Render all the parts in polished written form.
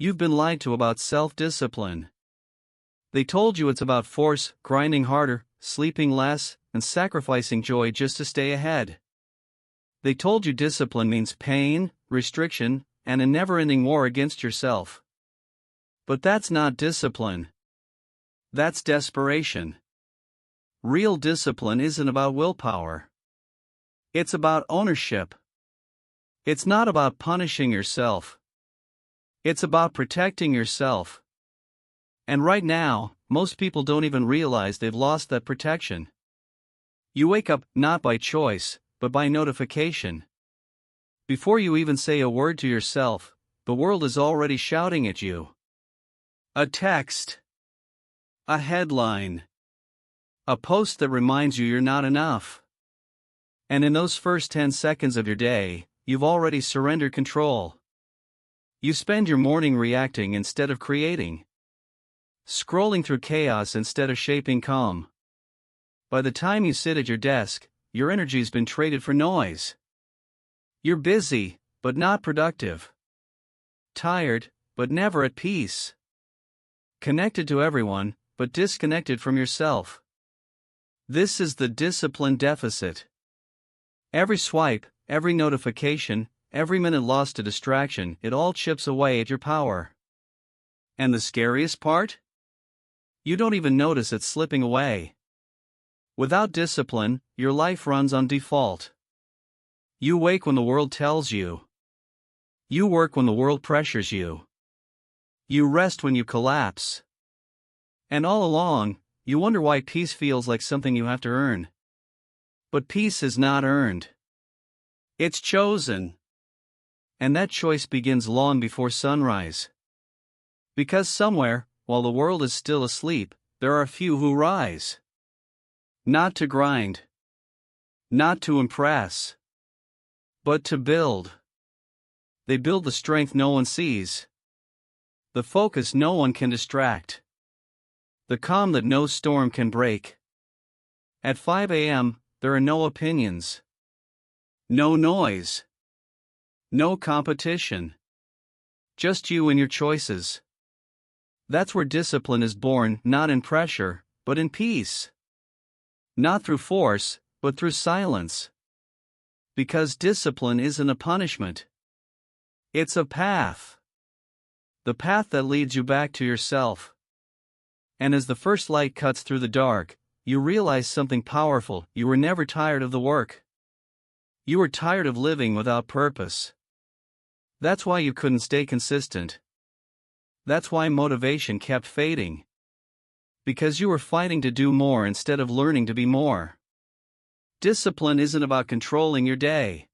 You've been lied to about self-discipline. They told you it's about force, grinding harder, sleeping less, and sacrificing joy just to stay ahead. They told you discipline means pain, restriction, and a never-ending war against yourself. But that's not discipline. That's desperation. Real discipline isn't about willpower. It's about ownership. It's not about punishing yourself. It's about protecting yourself. And right now, most people don't even realize they've lost that protection. You wake up not by choice, but by notification. Before you even say a word to yourself, the world is already shouting at you. A text. A headline. A post that reminds you you're not enough. And in those first 10 seconds of your day, you've already surrendered control. You spend your morning reacting instead of creating. Scrolling through chaos instead of shaping calm. By the time you sit at your desk, your energy's been traded for noise. You're busy, but not productive. Tired, but never at peace. Connected to everyone, but disconnected from yourself. This is the discipline deficit. Every swipe, every notification, every minute lost to distraction, it all chips away at your power. And the scariest part? You don't even notice it slipping away. Without discipline, your life runs on default. You wake when the world tells you. You work when the world pressures you. You rest when you collapse. And all along, you wonder why peace feels like something you have to earn. But peace is not earned. It's chosen. And that choice begins long before sunrise. Because somewhere, while the world is still asleep, there are a few who rise. Not to grind. Not to impress. But to build. They build the strength no one sees. The focus no one can distract. The calm that no storm can break. At 5 a.m., there are no opinions. No noise. No competition. Just you and your choices. That's where discipline is born, not in pressure, but in peace. Not through force, but through silence. Because discipline isn't a punishment. It's a path. The path that leads you back to yourself. And as the first light cuts through the dark, you realize something powerful. You were never tired of the work. You were tired of living without purpose. That's why you couldn't stay consistent. That's why motivation kept fading. Because you were fighting to do more instead of learning to be more. Discipline isn't about controlling your day.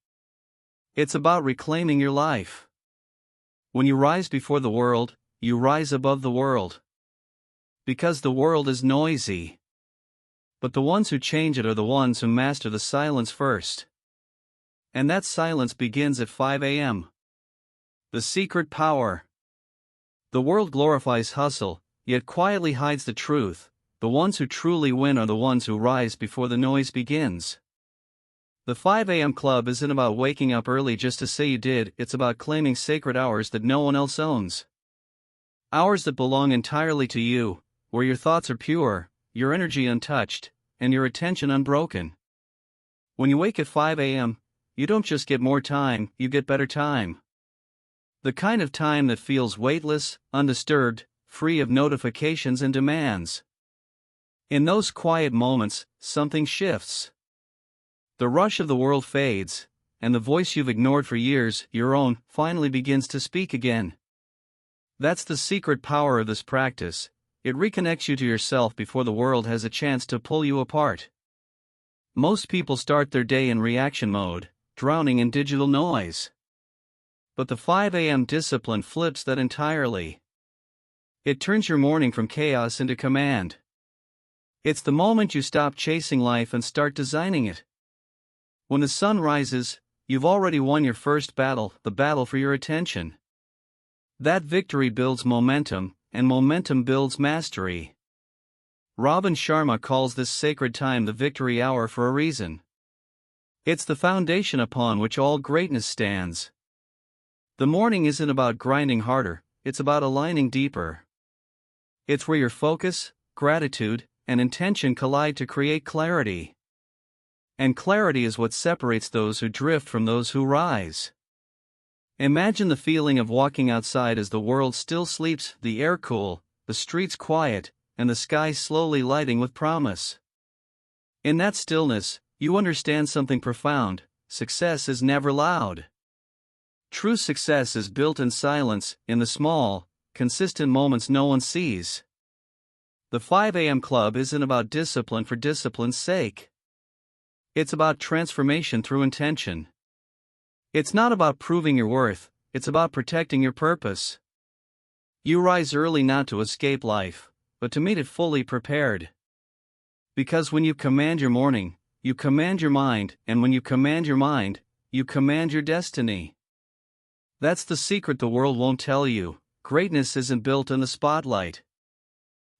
It's about reclaiming your life. When you rise before the world, you rise above the world. Because the world is noisy. But the ones who change it are the ones who master the silence first. And that silence begins at 5 a.m. The secret power. The world glorifies hustle, yet quietly hides the truth. The ones who truly win are the ones who rise before the noise begins. The 5 a.m. club isn't about waking up early just to say you did, it's about claiming sacred hours that no one else owns. Hours that belong entirely to you, where your thoughts are pure, your energy untouched, and your attention unbroken. When you wake at 5 a.m., you don't just get more time, you get better time. The kind of time that feels weightless, undisturbed, free of notifications and demands. In those quiet moments, something shifts. The rush of the world fades, and the voice you've ignored for years, your own, finally begins to speak again. That's the secret power of this practice. It reconnects you to yourself before the world has a chance to pull you apart. Most people start their day in reaction mode, drowning in digital noise. But the 5 a.m. discipline flips that entirely. It turns your morning from chaos into command. It's the moment you stop chasing life and start designing it. When the sun rises, you've already won your first battle, the battle for your attention. That victory builds momentum, and momentum builds mastery. Robin Sharma calls this sacred time the victory hour for a reason. It's the foundation upon which all greatness stands. The morning isn't about grinding harder, it's about aligning deeper. It's where your focus, gratitude, and intention collide to create clarity. And clarity is what separates those who drift from those who rise. Imagine the feeling of walking outside as the world still sleeps, the air cool, the streets quiet, and the sky slowly lighting with promise. In that stillness, you understand something profound: success is never loud. True success is built in silence, in the small, consistent moments no one sees. The 5 a.m. Club isn't about discipline for discipline's sake. It's about transformation through intention. It's not about proving your worth, it's about protecting your purpose. You rise early not to escape life, but to meet it fully prepared. Because when you command your morning, you command your mind, and when you command your mind, you command your destiny. That's the secret the world won't tell you. Greatness isn't built in the spotlight.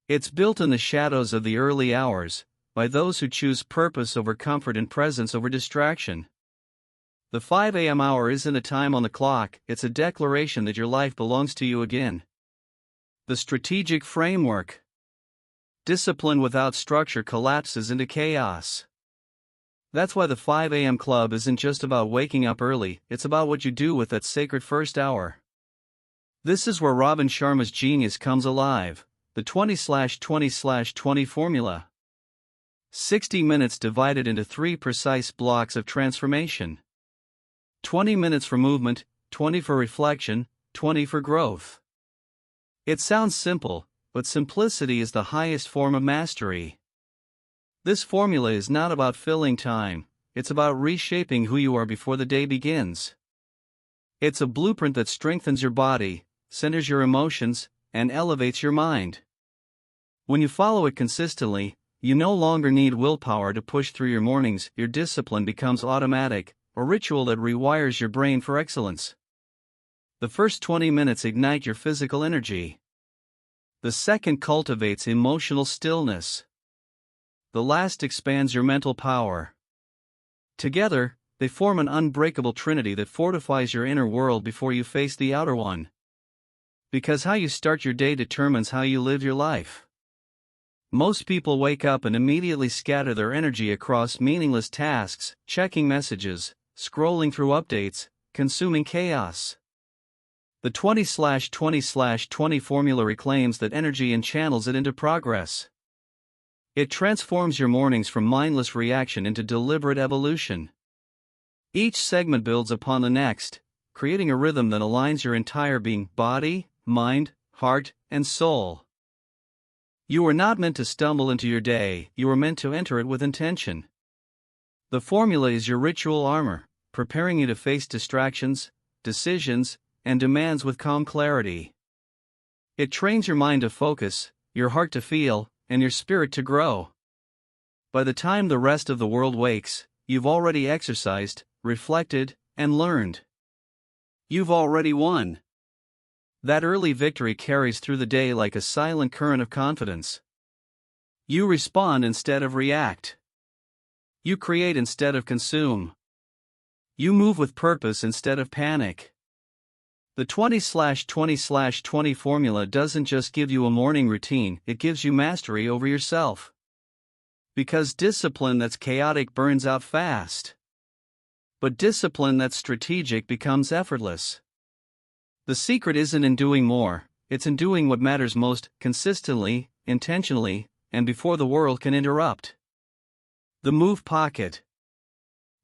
It's built in the shadows of the early hours, by those who choose purpose over comfort and presence over distraction. The 5 a.m. hour isn't a time on the clock, it's a declaration that your life belongs to you again. The strategic framework. Discipline without structure collapses into chaos. That's why the 5 a.m. Club isn't just about waking up early, it's about what you do with that sacred first hour. This is where Robin Sharma's genius comes alive, the 20/20/20 formula. 60 minutes divided into 3 precise blocks of transformation. 20 minutes for movement, 20 for reflection, 20 for growth. It sounds simple, but simplicity is the highest form of mastery. This formula is not about filling time, it's about reshaping who you are before the day begins. It's a blueprint that strengthens your body, centers your emotions, and elevates your mind. When you follow it consistently, you no longer need willpower to push through your mornings, your discipline becomes automatic, a ritual that rewires your brain for excellence. The first 20 minutes ignite your physical energy. The second cultivates emotional stillness. The last expands your mental power. Together, they form an unbreakable trinity that fortifies your inner world before you face the outer one. Because how you start your day determines how you live your life. Most people wake up and immediately scatter their energy across meaningless tasks, checking messages, scrolling through updates, consuming chaos. The 20/20/20 formula reclaims that energy and channels it into progress. It transforms your mornings from mindless reaction into deliberate evolution. Each segment builds upon the next, creating a rhythm that aligns your entire being, body, mind, heart, and soul. You are not meant to stumble into your day, you are meant to enter it with intention. The formula is your ritual armor, preparing you to face distractions, decisions, and demands with calm clarity. It trains your mind to focus, your heart to feel, and your spirit to grow. By the time the rest of the world wakes, you've already exercised, reflected, and learned. You've already won. That early victory carries through the day like a silent current of confidence. You respond instead of react. You create instead of consume. You move with purpose instead of panic. The 20/20/20 formula doesn't just give you a morning routine, it gives you mastery over yourself. Because discipline that's chaotic burns out fast. But discipline that's strategic becomes effortless. The secret isn't in doing more, it's in doing what matters most, consistently, intentionally, and before the world can interrupt. The move pocket.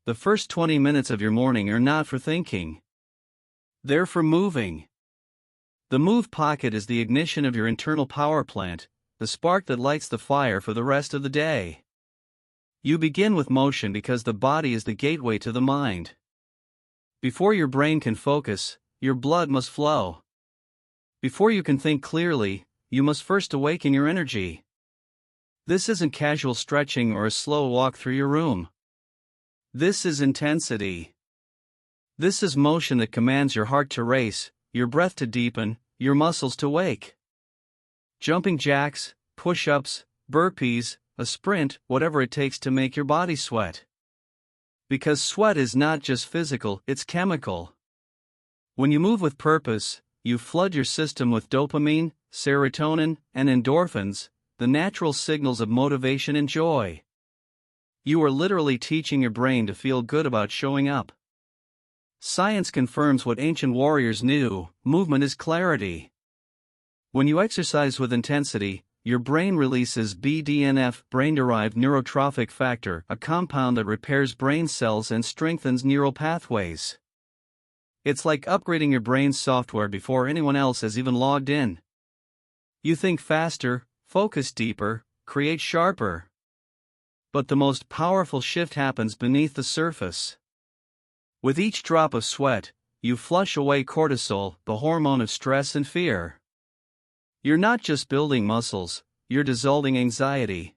The first 20 minutes of your morning are not for thinking. They're for moving. The move pocket is the ignition of your internal power plant, the spark that lights the fire for the rest of the day. You begin with motion because the body is the gateway to the mind. Before your brain can focus, your blood must flow. Before you can think clearly, you must first awaken your energy. This isn't casual stretching or a slow walk through your room. This is intensity. This is motion that commands your heart to race, your breath to deepen, your muscles to wake. Jumping jacks, push-ups, burpees, a sprint, whatever it takes to make your body sweat. Because sweat is not just physical, it's chemical. When you move with purpose, you flood your system with dopamine, serotonin, and endorphins, the natural signals of motivation and joy. You are literally teaching your brain to feel good about showing up. Science confirms what ancient warriors knew: movement is clarity. When you exercise with intensity, your brain releases BDNF, brain-derived neurotrophic factor, a compound that repairs brain cells and strengthens neural pathways. It's like upgrading your brain's software before anyone else has even logged in. You think faster, focus deeper, create sharper. But the most powerful shift happens beneath the surface. With each drop of sweat, you flush away cortisol, the hormone of stress and fear. You're not just building muscles, you're dissolving anxiety.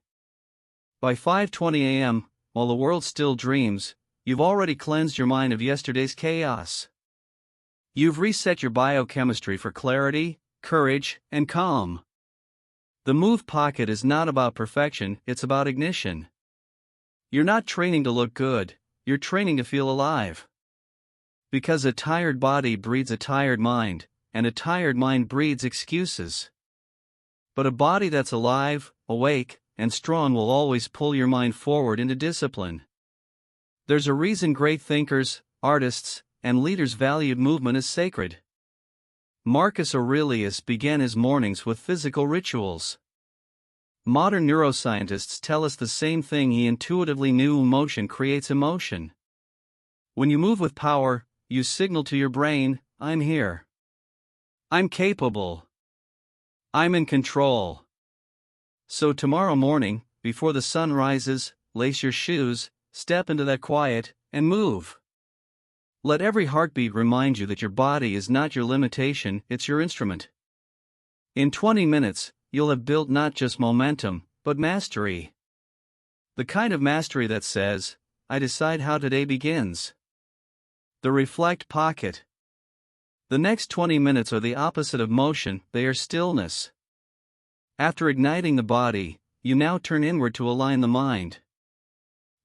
By 5:20 a.m., while the world still dreams, you've already cleansed your mind of yesterday's chaos. You've reset your biochemistry for clarity, courage, and calm. The move pocket is not about perfection, it's about ignition. You're not training to look good, you're training to feel alive. Because a tired body breeds a tired mind, and a tired mind breeds excuses. But a body that's alive, awake, and strong will always pull your mind forward into discipline. There's a reason great thinkers, artists, and leaders valued movement as sacred. Marcus Aurelius began his mornings with physical rituals. Modern neuroscientists tell us the same thing: he intuitively knew motion creates emotion. When you move with power, you signal to your brain, I'm here. I'm capable. I'm in control. So tomorrow morning, before the sun rises, lace your shoes, step into that quiet, and move. Let every heartbeat remind you that your body is not your limitation, it's your instrument. In 20 minutes, you'll have built not just momentum, but mastery. The kind of mastery that says, I decide how today begins. The reflect pocket. The next 20 minutes are the opposite of motion, they are stillness. After igniting the body, you now turn inward to align the mind.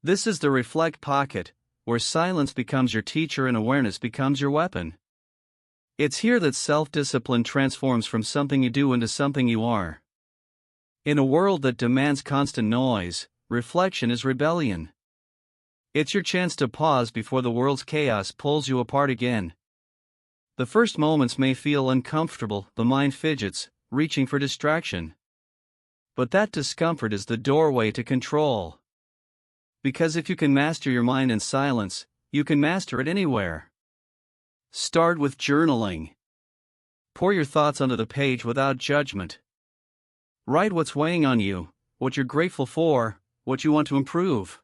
This is the reflect pocket, where silence becomes your teacher and awareness becomes your weapon. It's here that self-discipline transforms from something you do into something you are. In a world that demands constant noise, reflection is rebellion. It's your chance to pause before the world's chaos pulls you apart again. The first moments may feel uncomfortable, the mind fidgets, reaching for distraction. But that discomfort is the doorway to control. Because if you can master your mind in silence, you can master it anywhere. Start with journaling. Pour your thoughts onto the page without judgment. Write what's weighing on you, what you're grateful for, what you want to improve.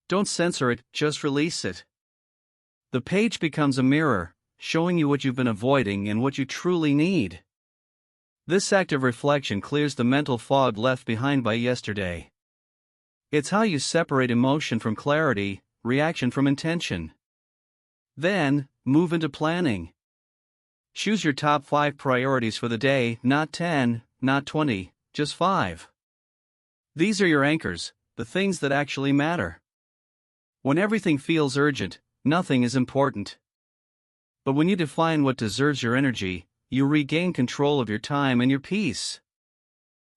Don't censor it, just release it. The page becomes a mirror, showing you what you've been avoiding and what you truly need. This act of reflection clears the mental fog left behind by yesterday. It's how you separate emotion from clarity, reaction from intention. Then, move into planning. Choose your top 5 priorities for the day, not 10, not 20, just 5. These are your anchors, the things that actually matter. When everything feels urgent, nothing is important. But when you define what deserves your energy, you regain control of your time and your peace.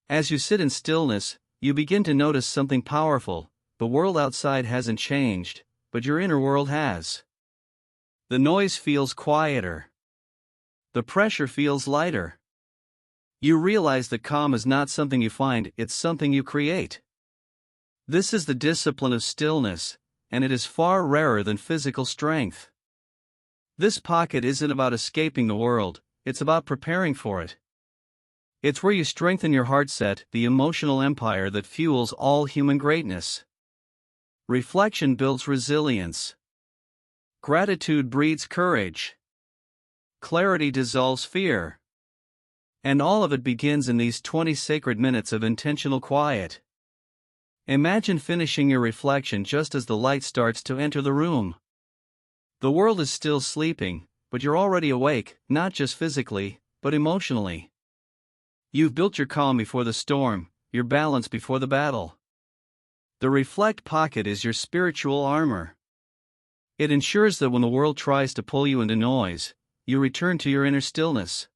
As you sit in stillness, you begin to notice something powerful. The world outside hasn't changed, but your inner world has. The noise feels quieter. The pressure feels lighter. You realize that calm is not something you find, it's something you create. This is the discipline of stillness, and it is far rarer than physical strength. This pocket isn't about escaping the world, it's about preparing for it. It's where you strengthen your heart set, the emotional empire that fuels all human greatness. Reflection builds resilience. Gratitude breeds courage. Clarity dissolves fear. And all of it begins in these 20 sacred minutes of intentional quiet. Imagine finishing your reflection just as the light starts to enter the room. The world is still sleeping, but you're already awake, not just physically, but emotionally. You've built your calm before the storm, your balance before the battle. The reflect pocket is your spiritual armor. It ensures that when the world tries to pull you into noise, you return to your inner stillness.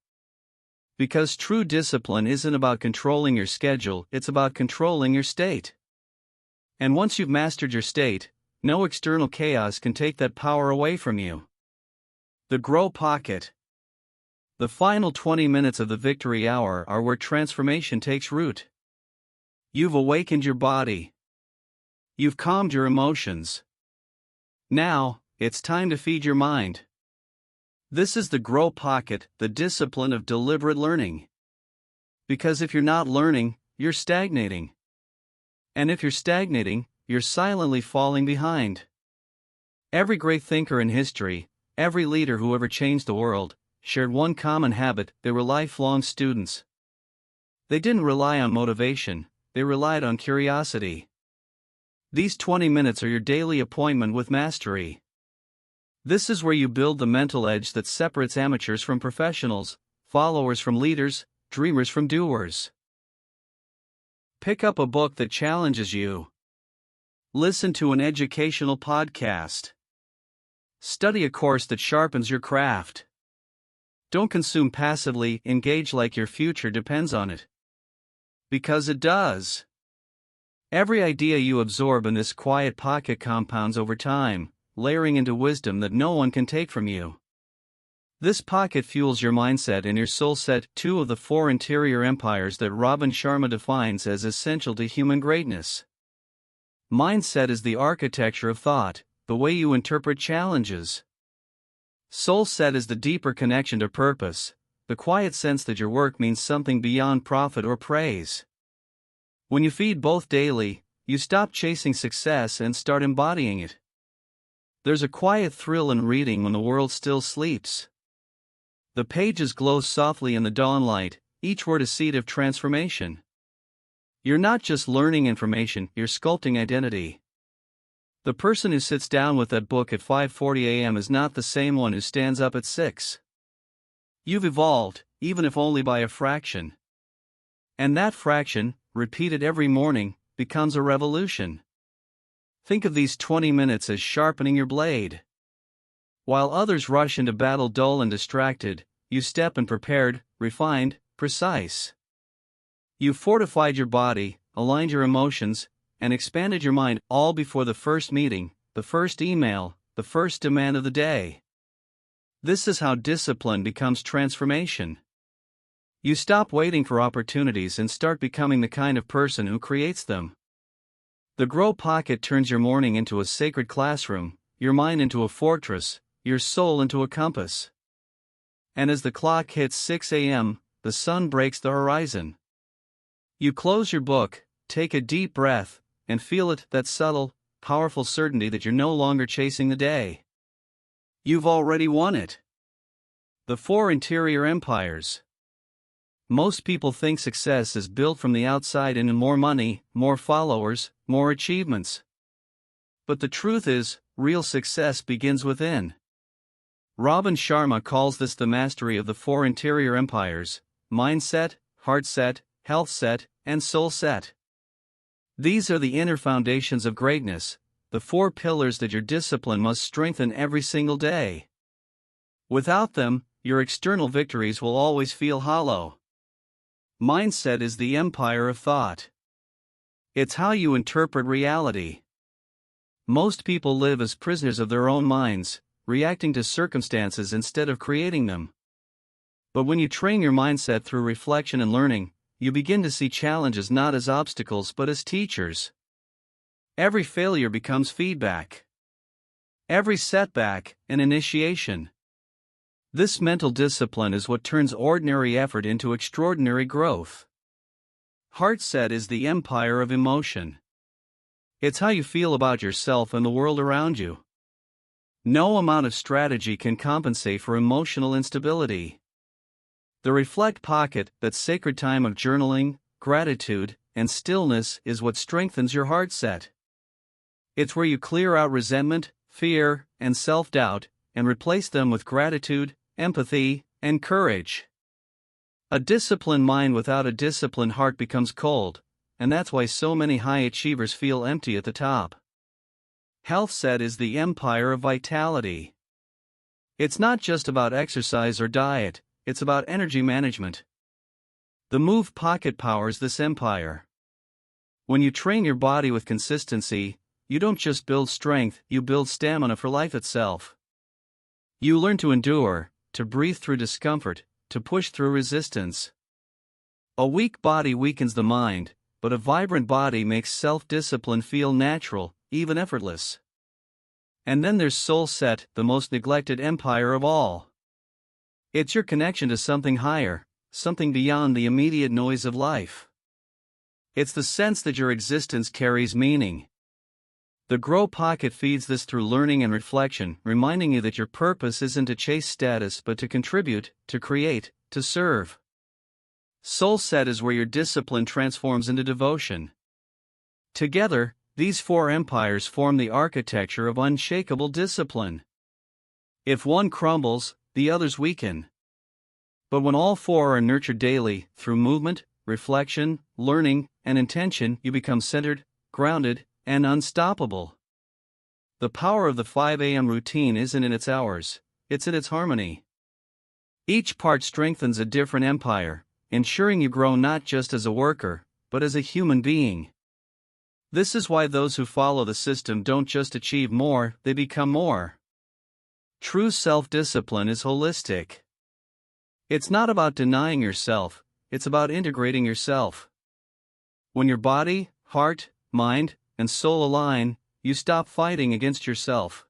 Because true discipline isn't about controlling your schedule, it's about controlling your state. And once you've mastered your state, no external chaos can take that power away from you. The Grow Pocket. The final 20 minutes of the victory hour are where transformation takes root. You've awakened your body. You've calmed your emotions. Now, it's time to feed your mind. This is the Grow Pocket, the discipline of deliberate learning. Because if you're not learning, you're stagnating. And if you're stagnating, you're silently falling behind. Every great thinker in history, every leader who ever changed the world, shared one common habit: they were lifelong students. They didn't rely on motivation, they relied on curiosity. These 20 minutes are your daily appointment with mastery. This is where you build the mental edge that separates amateurs from professionals, followers from leaders, dreamers from doers. Pick up a book that challenges you. Listen to an educational podcast. Study a course that sharpens your craft. Don't consume passively, engage like your future depends on it. Because it does. Every idea you absorb in this quiet pocket compounds over time, layering into wisdom that no one can take from you. This pocket fuels your mindset and your soul set, two of the four interior empires that Robin Sharma defines as essential to human greatness. Mindset is the architecture of thought, the way you interpret challenges. Soul set is the deeper connection to purpose, the quiet sense that your work means something beyond profit or praise. When you feed both daily, you stop chasing success and start embodying it. There's a quiet thrill in reading when the world still sleeps. The pages glow softly in the dawn light, each word a seed of transformation. You're not just learning information, you're sculpting identity. The person who sits down with that book at 5:40 a.m. is not the same one who stands up at 6. You've evolved, even if only by a fraction. And that fraction, repeated every morning, becomes a revolution. Think of these 20 minutes as sharpening your blade. While others rush into battle dull and distracted, you step in prepared, refined, precise. You've fortified your body, aligned your emotions, and expanded your mind, all before the first meeting, the first email, the first demand of the day. This is how discipline becomes transformation. You stop waiting for opportunities and start becoming the kind of person who creates them. The Grow Pocket turns your morning into a sacred classroom, your mind into a fortress, your soul into a compass. And as the clock hits 6 a.m., the sun breaks the horizon. You close your book, take a deep breath, and feel it, that subtle, powerful certainty that you're no longer chasing the day. You've already won it. The four interior empires. Most people think success is built from the outside into more money, more followers, more achievements. But the truth is, real success begins within. Robin Sharma calls this the mastery of the four interior empires: mindset, heart set, health set, and soul set. These are the inner foundations of greatness, the four pillars that your discipline must strengthen every single day. Without them, your external victories will always feel hollow. Mindset is the empire of thought. It's how you interpret reality. Most people live as prisoners of their own minds, reacting to circumstances instead of creating them. But when you train your mindset through reflection and learning, you begin to see challenges not as obstacles but as teachers. Every failure becomes feedback. Every setback, an initiation. This mental discipline is what turns ordinary effort into extraordinary growth. Heart set is the empire of emotion. It's how you feel about yourself and the world around you. No amount of strategy can compensate for emotional instability. The Reflect Pocket, that sacred time of journaling, gratitude, and stillness, is what strengthens your heart set. It's where you clear out resentment, fear, and self-doubt, and replace them with gratitude, empathy, and courage. A disciplined mind without a disciplined heart becomes cold, and that's why so many high achievers feel empty at the top. Health set is the empire of vitality. It's not just about exercise or diet, it's about energy management. The Move Pocket powers this empire. When you train your body with consistency, you don't just build strength, you build stamina for life itself. You learn to endure, to breathe through discomfort, to push through resistance. A weak body weakens the mind, but a vibrant body makes self-discipline feel natural, even effortless. And then there's Soul Set, the most neglected empire of all. It's your connection to something higher, something beyond the immediate noise of life. It's the sense that your existence carries meaning. The Grow Pocket feeds this through learning and reflection, reminding you that your purpose isn't to chase status but to contribute, to create, to serve. Soul Set is where your discipline transforms into devotion. Together, these four empires form the architecture of unshakable discipline. If one crumbles, the others weaken. But when all four are nurtured daily, through movement, reflection, learning, and intention, you become centered, grounded, and unstoppable. The power of the 5 a.m. routine isn't in its hours, it's in its harmony. Each part strengthens a different empire, ensuring you grow not just as a worker, but as a human being. This is why those who follow the system don't just achieve more, they become more. True self-discipline is holistic. It's not about denying yourself, it's about integrating yourself. When your body, heart, mind, and soul align, you stop fighting against yourself.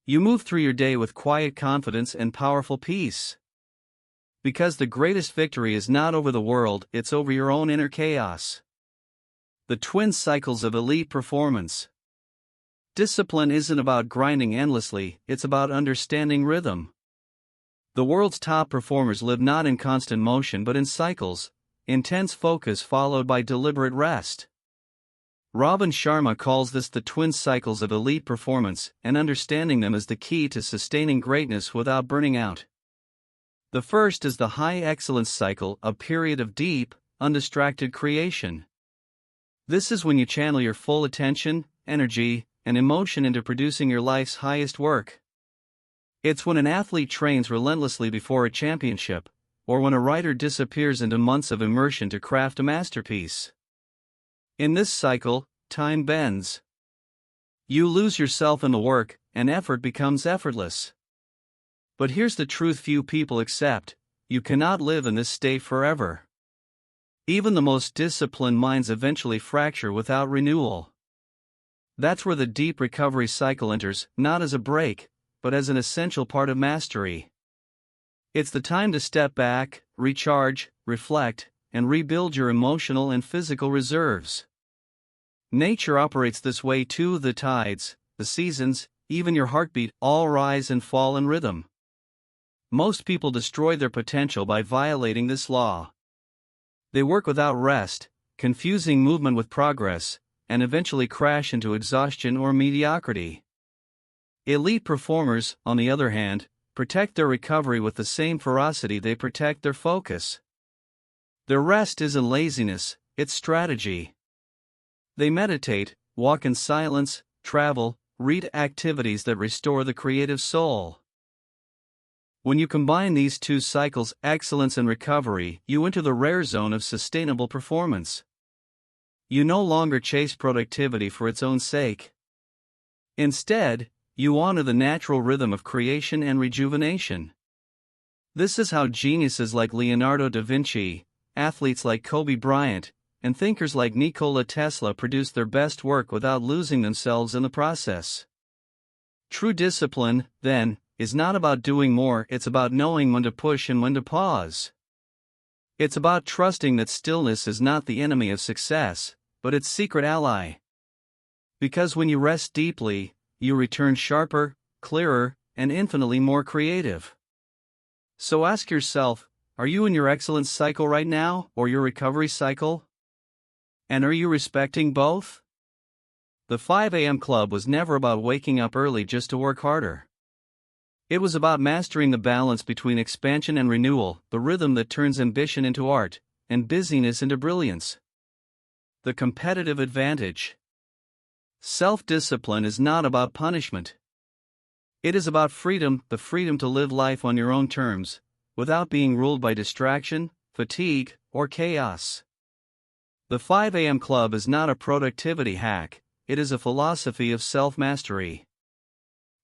You move through your day with quiet confidence and powerful peace. Because the greatest victory is not over the world, it's over your own inner chaos. The twin cycles of elite performance. Discipline isn't about grinding endlessly, it's about understanding rhythm. The world's top performers live not in constant motion but in cycles, intense focus followed by deliberate rest. Robin Sharma calls this the twin cycles of elite performance, and understanding them is the key to sustaining greatness without burning out. The first is the high excellence cycle, a period of deep, undistracted creation. This is when you channel your full attention, energy, and emotion into producing your life's highest work. It's when an athlete trains relentlessly before a championship, or when a writer disappears into months of immersion to craft a masterpiece. In this cycle, time bends. You lose yourself in the work, and effort becomes effortless. But here's the truth few people accept: you cannot live in this state forever. Even the most disciplined minds eventually fracture without renewal. That's where the deep recovery cycle enters, not as a break, but as an essential part of mastery. It's the time to step back, recharge, reflect, and rebuild your emotional and physical reserves. Nature operates this way too. The tides, the seasons, even your heartbeat, all rise and fall in rhythm. Most people destroy their potential by violating this law. They work without rest, confusing movement with progress, and eventually crash into exhaustion or mediocrity. Elite performers, on the other hand, protect their recovery with the same ferocity they protect their focus. Their rest isn't laziness, it's strategy. They meditate, walk in silence, travel, read activities that restore the creative soul. When you combine these two cycles, excellence and recovery, you enter the rare zone of sustainable performance. You no longer chase productivity for its own sake. Instead, you honor the natural rhythm of creation and rejuvenation. This is how geniuses like Leonardo da Vinci, athletes like Kobe Bryant, and thinkers like Nikola Tesla produce their best work without losing themselves in the process. True discipline, then, is not about doing more, it's about knowing when to push and when to pause. It's about trusting that stillness is not the enemy of success, but its secret ally. Because when you rest deeply, you return sharper, clearer, and infinitely more creative. So ask yourself, are you in your excellence cycle right now, or your recovery cycle? And are you respecting both? The 5 a.m. Club was never about waking up early just to work harder. It was about mastering the balance between expansion and renewal, the rhythm that turns ambition into art, and busyness into brilliance. The competitive advantage. Self-discipline is not about punishment. It is about freedom, the freedom to live life on your own terms, without being ruled by distraction, fatigue, or chaos. The 5 a.m. Club is not a productivity hack, it is a philosophy of self-mastery.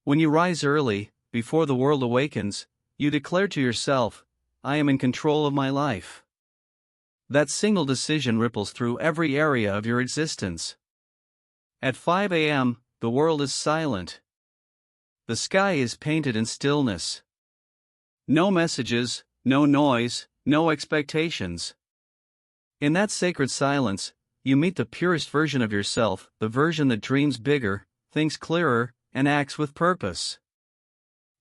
When you rise early, before the world awakens, you declare to yourself, I am in control of my life. That single decision ripples through every area of your existence. At 5 a.m., the world is silent. The sky is painted in stillness. No messages, no noise, no expectations. In that sacred silence, you meet the purest version of yourself, the version that dreams bigger, thinks clearer, and acts with purpose.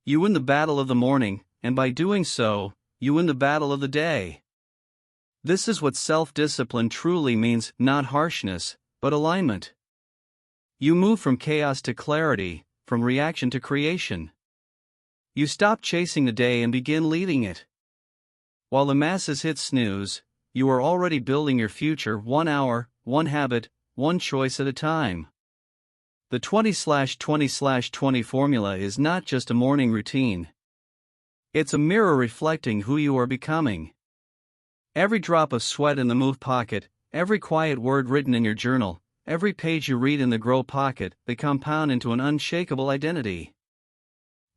You win the battle of the morning, and by doing so, you win the battle of the day. This is what self-discipline truly means, not harshness, but alignment. You move from chaos to clarity, from reaction to creation. You stop chasing the day and begin leading it. While the masses hit snooze, you are already building your future 1 hour, 1 habit, 1 choice at a time. The 20/20/20 formula is not just a morning routine. It's a mirror reflecting who you are becoming. Every drop of sweat in the move pocket, every quiet word written in your journal, every page you read in the grow pocket, they compound into an unshakable identity.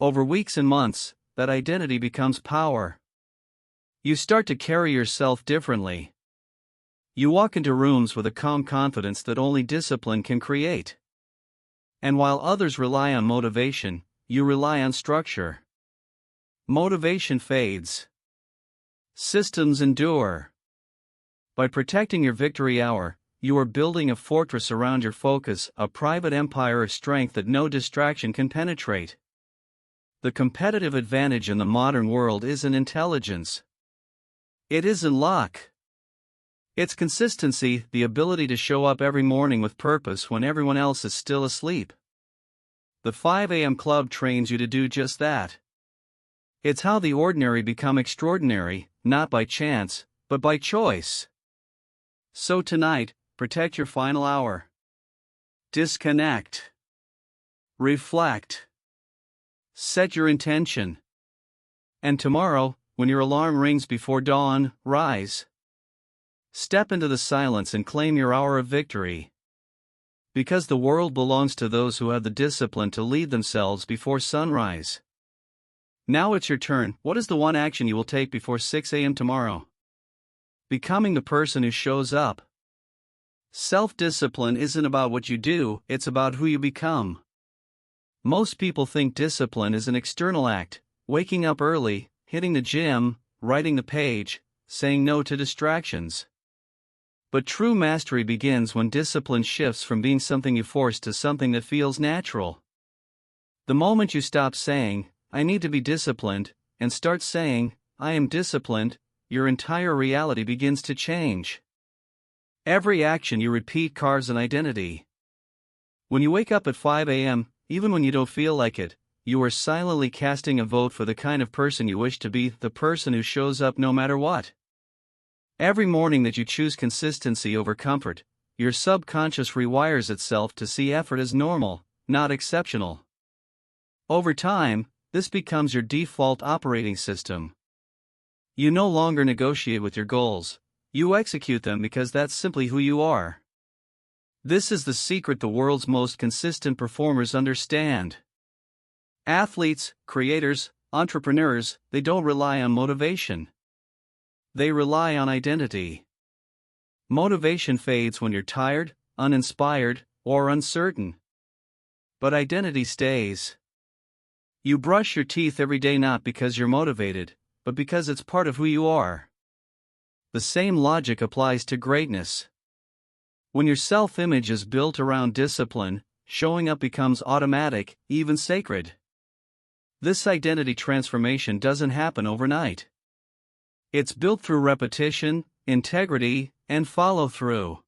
Over weeks and months, that identity becomes power. You start to carry yourself differently. You walk into rooms with a calm confidence that only discipline can create. And while others rely on motivation, you rely on structure. Motivation fades. Systems endure. By protecting your victory hour, you are building a fortress around your focus, a private empire of strength that no distraction can penetrate. The competitive advantage in the modern world isn't intelligence. It isn't luck. It's consistency, the ability to show up every morning with purpose when everyone else is still asleep. The 5 a.m. Club trains you to do just that. It's how the ordinary become extraordinary, not by chance, but by choice. So tonight, protect your final hour. Disconnect. Reflect. Set your intention. And tomorrow, when your alarm rings before dawn, rise. Step into the silence and claim your hour of victory. Because the world belongs to those who have the discipline to lead themselves before sunrise. Now it's your turn. What is the one action you will take before 6 a.m. tomorrow? Becoming the person who shows up. Self-discipline isn't about what you do, it's about who you become. Most people think discipline is an external act, waking up early, hitting the gym, writing the page, saying no to distractions. But true mastery begins when discipline shifts from being something you force to something that feels natural. The moment you stop saying, I need to be disciplined, and start saying, I am disciplined, your entire reality begins to change. Every action you repeat carves an identity. When you wake up at 5 a.m., even when you don't feel like it, you are silently casting a vote for the kind of person you wish to be, the person who shows up no matter what. Every morning that you choose consistency over comfort, your subconscious rewires itself to see effort as normal, not exceptional. Over time, this becomes your default operating system. You no longer negotiate with your goals, you execute them because that's simply who you are. This is the secret the world's most consistent performers understand. Athletes, creators, entrepreneurs, they don't rely on motivation. They rely on identity. Motivation fades when you're tired, uninspired, or uncertain. But identity stays. You brush your teeth every day not because you're motivated, but because it's part of who you are. The same logic applies to greatness. When your self-image is built around discipline, showing up becomes automatic, even sacred. This identity transformation doesn't happen overnight. It's built through repetition, integrity, and follow-through.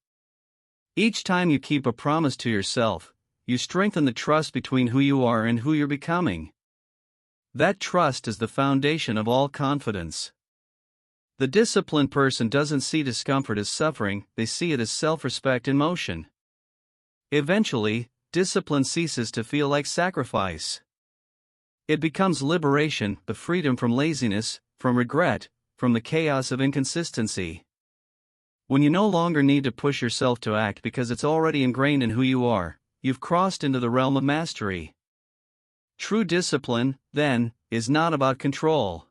Each time you keep a promise to yourself, you strengthen the trust between who you are and who you're becoming. That trust is the foundation of all confidence. The disciplined person doesn't see discomfort as suffering, they see it as self-respect in motion. Eventually, discipline ceases to feel like sacrifice. It becomes liberation, the freedom from laziness, from regret, from the chaos of inconsistency. When you no longer need to push yourself to act because it's already ingrained in who you are, you've crossed into the realm of mastery. True discipline, then, is not about control.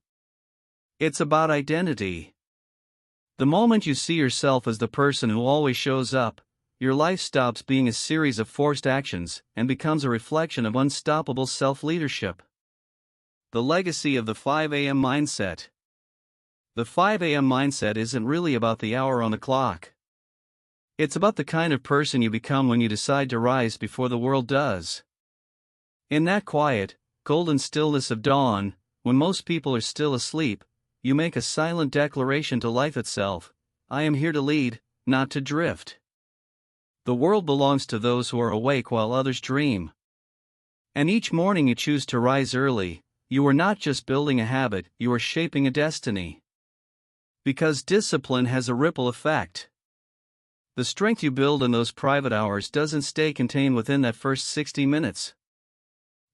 It's about identity. The moment you see yourself as the person who always shows up, your life stops being a series of forced actions and becomes a reflection of unstoppable self-leadership. The legacy of the 5 a.m. mindset. The 5 a.m. mindset isn't really about the hour on the clock. It's about the kind of person you become when you decide to rise before the world does. In that quiet, golden stillness of dawn, when most people are still asleep, you make a silent declaration to life itself: I am here to lead, not to drift. The world belongs to those who are awake while others dream. And each morning you choose to rise early, you are not just building a habit, you are shaping a destiny. Because discipline has a ripple effect. The strength you build in those private hours doesn't stay contained within that first 60 minutes.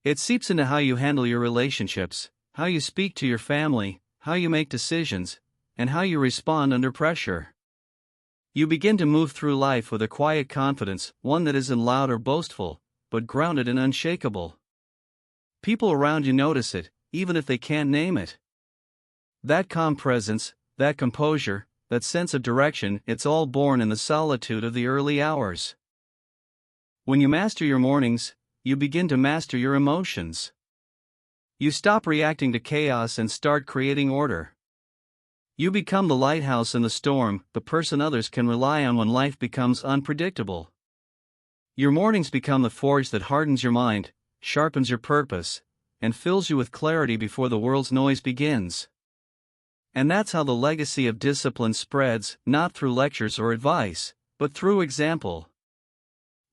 It seeps into how you handle your relationships, how you speak to your family, how you make decisions, and how you respond under pressure. You begin to move through life with a quiet confidence, one that isn't loud or boastful, but grounded and unshakable. People around you notice it, even if they can't name it. That calm presence, that composure, that sense of direction, it's all born in the solitude of the early hours. When you master your mornings, you begin to master your emotions. You stop reacting to chaos and start creating order. You become the lighthouse in the storm, the person others can rely on when life becomes unpredictable. Your mornings become the forge that hardens your mind, sharpens your purpose, and fills you with clarity before the world's noise begins. And that's how the legacy of discipline spreads, not through lectures or advice, but through example.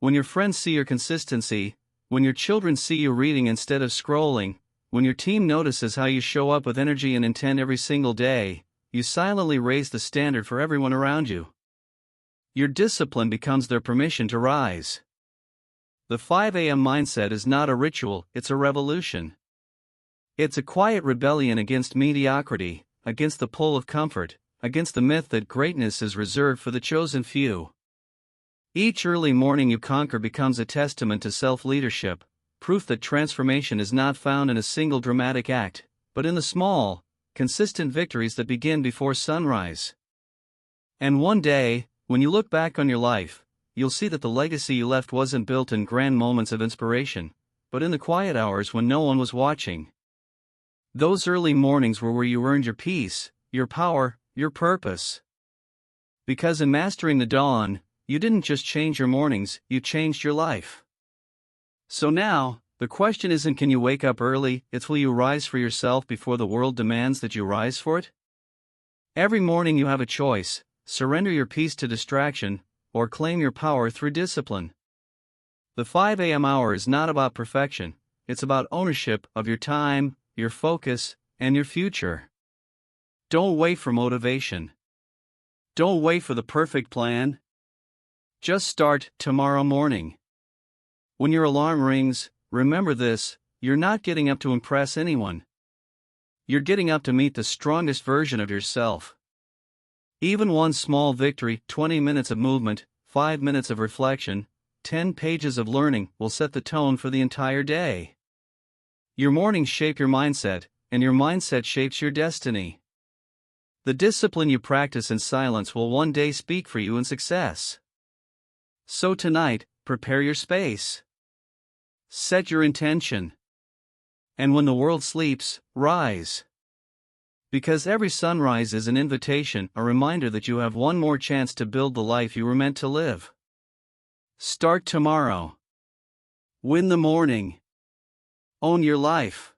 When your friends see your consistency, when your children see you reading instead of scrolling, when your team notices how you show up with energy and intent every single day, you silently raise the standard for everyone around you. Your discipline becomes their permission to rise. The 5 a.m. mindset is not a ritual, it's a revolution. It's a quiet rebellion against mediocrity, against the pull of comfort, against the myth that greatness is reserved for the chosen few. Each early morning you conquer becomes a testament to self-leadership, proof that transformation is not found in a single dramatic act, but in the small, consistent victories that begin before sunrise. And one day, when you look back on your life, you'll see that the legacy you left wasn't built in grand moments of inspiration, but in the quiet hours when no one was watching. Those early mornings were where you earned your peace, your power, your purpose. Because in mastering the dawn, you didn't just change your mornings, you changed your life. So now, the question isn't can you wake up early, it's will you rise for yourself before the world demands that you rise for it? Every morning you have a choice: surrender your peace to distraction, or claim your power through discipline. The 5 a.m. hour is not about perfection, it's about ownership of your time, your focus, and your future. Don't wait for motivation. Don't wait for the perfect plan. Just start tomorrow morning. When your alarm rings, remember this: you're not getting up to impress anyone. You're getting up to meet the strongest version of yourself. Even one small victory, 20 minutes of movement, 5 minutes of reflection, 10 pages of learning, will set the tone for the entire day. Your mornings shape your mindset, and your mindset shapes your destiny. The discipline you practice in silence will one day speak for you in success. So tonight, prepare your space. Set your intention. And when the world sleeps, rise. Because every sunrise is an invitation, a reminder that you have one more chance to build the life you were meant to live. Start tomorrow. Win the morning. Own your life.